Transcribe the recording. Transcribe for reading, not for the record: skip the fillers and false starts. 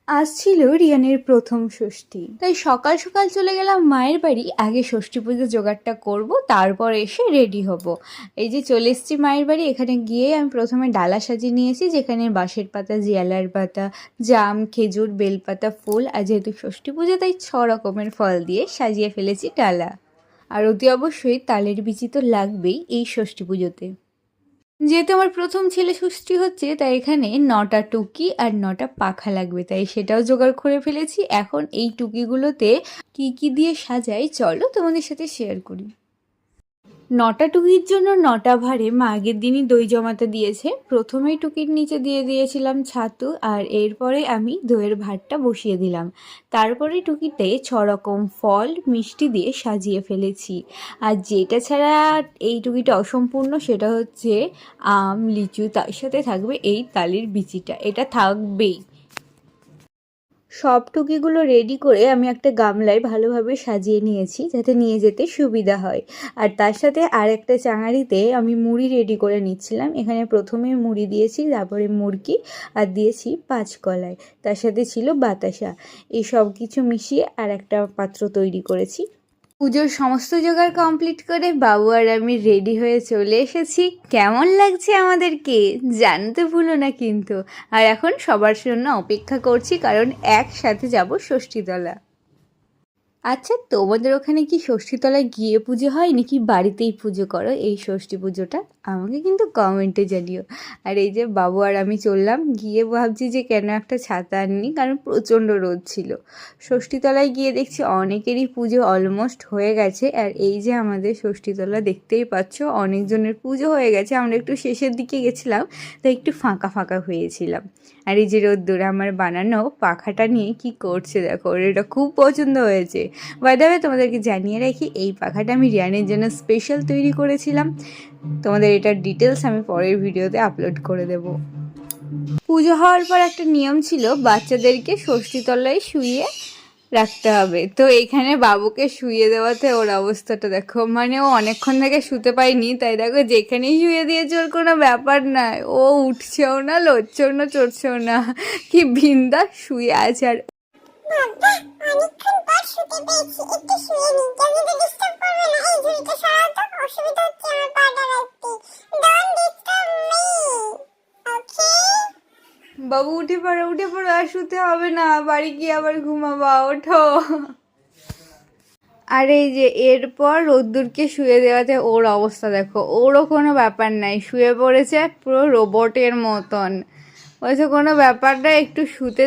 আজ ছিল রিয়ানের প্রথম ষষ্ঠী, তাই সকাল সকাল চলে গেলাম মায়ের বাড়ি। আগে ষষ্ঠী পুজো জোগাড়টা করব, তারপর এসে রেডি হব। এই যে চলে এসেছি মায়ের বাড়ি। এখানে গিয়ে আমি প্রথমে ডালা সাজিয়ে নিয়েছি, যেখানে বাঁশের পাতা, জিয়ালার পাতা, জাম, খেজুর, বেলপাতা, ফুল, আর যেহেতু ষষ্ঠী পুজো তাই 6 রকমের ফল দিয়ে সাজিয়ে ফেলেছি ডালা। আর অতি অবশ্যই তালের বিচি তো লাগবেই এই ষষ্ঠী পুজোতে। যেহেতু আমার প্রথম ছেলে ষষ্ঠী হচ্ছে, তাই এখানে 9টা টুকি আর 9টা পাখা লাগবে, তাই সেটাও জোগাড় করে ফেলেছি। এখন এই টুকিগুলোতে কি কি দিয়ে সাজাই চলো তোমাদের সাথে শেয়ার করি। 9টা টুকির জন্য 9টা ভাঁড়ে মা আগের দিনই দই জমাতে দিয়েছে। প্রথমেই টুকির নিচে দিয়ে দিয়েছিলাম ছাতু, আর এরপরে আমি দইয়ের ভাঁড়টা বসিয়ে দিলাম। তারপরে টুকিতে 6 রকম ফল মিষ্টি দিয়ে সাজিয়ে ফেলেছি। আর যেটা ছাড়া এই টুকিটা অসম্পূর্ণ সেটা হচ্ছে আম, লিচু, তার সাথে থাকবে এই তালের বিচিটা, এটা থাকবেই। সব টুকিগুলো রেডি করে আমি একটা গামলায় ভালোভাবে সাজিয়ে নিয়েছি, যাতে নিয়ে যেতে সুবিধা হয়। আর তার সাথে আর একটা চাঙারিতে আমি মুড়ি রেডি করে নিচ্ছিলাম। এখানে প্রথমে মুড়ি দিয়েছি, তারপরে মুড়কি, আর দিয়েছি 5 কলাই। তার সাথে ছিল বাতাসা। এই সব কিছু মিশিয়ে আর একটা পাত্র তৈরি করেছি। পুজোর সমস্ত জোগাড় কমপ্লিট করে বাবু আর আমি রেডি হয়ে চলে এসেছি। কেমন লাগছে আমাদেরকে জানতে ভুলো না কিন্তু। আর এখন সবার জন্য অপেক্ষা করছি, কারণ একসাথে যাব ষষ্ঠীতলা। আচ্ছা, তোমাদের ওখানে কি ষষ্ঠীতলায় গিয়ে পুজো হয় নাকি বাড়িতেই পুজো করো এই ষষ্ঠী পুজোটা? আমাকে কিন্তু কমেন্টে জানিও। আর এই যে বাবু আর আমি চললাম, গিয়ে ভাবছি যে কেন একটা ছাতা আনিনি, কারণ প্রচণ্ড রোদ ছিল। ষষ্ঠীতলায় গিয়ে দেখছি অনেকেরই পুজো অলমোস্ট হয়ে গেছে। আর এই যে আমাদের ষষ্ঠীতলা দেখতেই পাচ্ছ, অনেকজনের পুজো হয়ে গেছে। আমরা একটু শেষের দিকে গেছিলাম, তাই একটু ফাঁকা ফাঁকা হয়েছিলাম। আর এই যে রোদ্দুর আমার বানানো পাখাটা নিয়ে কি করছে দেখো, ওর এটা খুব পছন্দ হয়েছে। বাই দ্য ওয়ে, তোমাদেরকে জানিয়ে রাখি এই পাখাটা আমি রিয়ানের জন্য স্পেশাল তৈরি করেছিলাম। তোমাদের এটার ডিটেলস আমি পরের ভিডিওতে আপলোড করে দেব। পুজো হওয়ার পর একটা নিয়ম ছিল, বাচ্চাদেরকে ষষ্ঠীতলায় শুইয়ে রাখতে হবে। তো এখানে বাবুকে শুইয়ে দেওয়াতে ওর অবস্থাটা দেখো, মানে ও অনেকক্ষণ থেকে শুতে পায়নি, তাই দেখো যেখানেই শুয়ে দিয়েছে ওর কোনো ব্যাপার নাই। ও উঠছেও না, লড়ছেও না, চড়ছেও না, কি বিন্দাস শুয়ে আছে। আর অনেকক্ষণ পর শুতে পেয়েছি, একটু শুয়ে নিই। কেউ তো ডিস্টার্ব করবে না। এই ঝুড়িটা সরাও তো, অসুবিধা হচ্ছে আমার পাটা রাখতে। ডোন্ট ডিস্টার্ব মি, ওকে? বাবু উঠে পড়ো, উঠে পড়ো, আর শুতে হবে না, বাড়ি গিয়ে আবার ঘুমাবা, ওঠো। আর এই যে এরপর রোদ্দুরকে শুয়ে দেওয়াতে ওর অবস্থা দেখো, ওরও কোনো ব্যাপার নাই, শুয়ে পড়েছে পুরো রোবটের মতন। বলছে কোনো ব্যাপার না, একটু শুতে